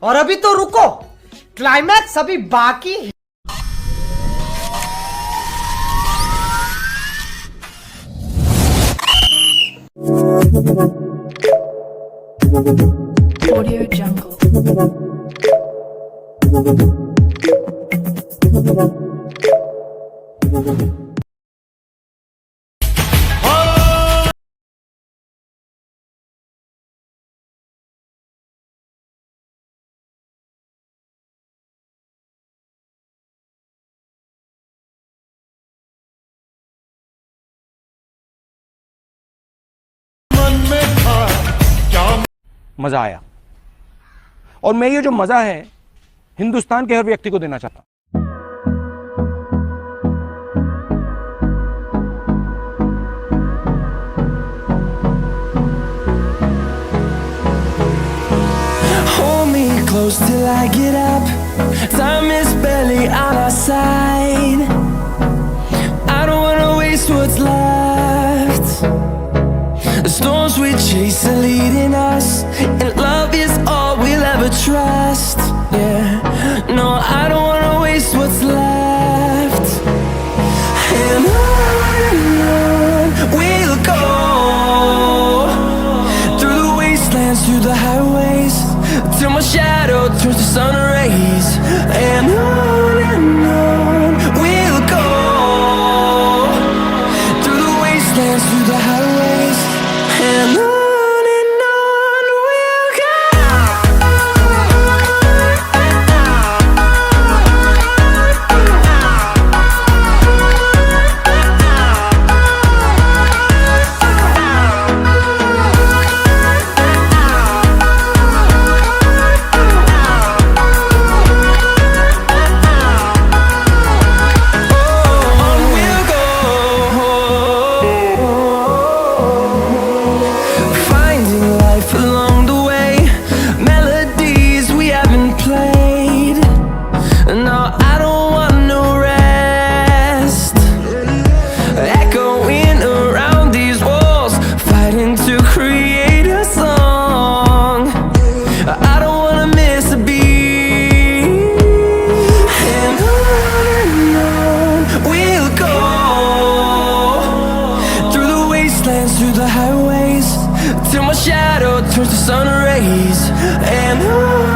और अभी तो रुको, क्लाइमैक्स अभी बाकी है। Audio Jungle. मजा आया, और मैं ये जो मजा है हिंदुस्तान के हर व्यक्ति को देना चाहता हूं। Hold me close till I get up. Time is barely on our side. I don't wanna waste what's left. The storms we chase are leading us, and love is all we'll ever trust. Yeah, no, I don't wanna waste what's left. And on we'll go, through the wastelands, through the highways, till my shadow turns to sun rays. And on we'll go, through the wastelands, through the highways, and on we'll go. Through the highways, till my shadow turns to sun rays. And on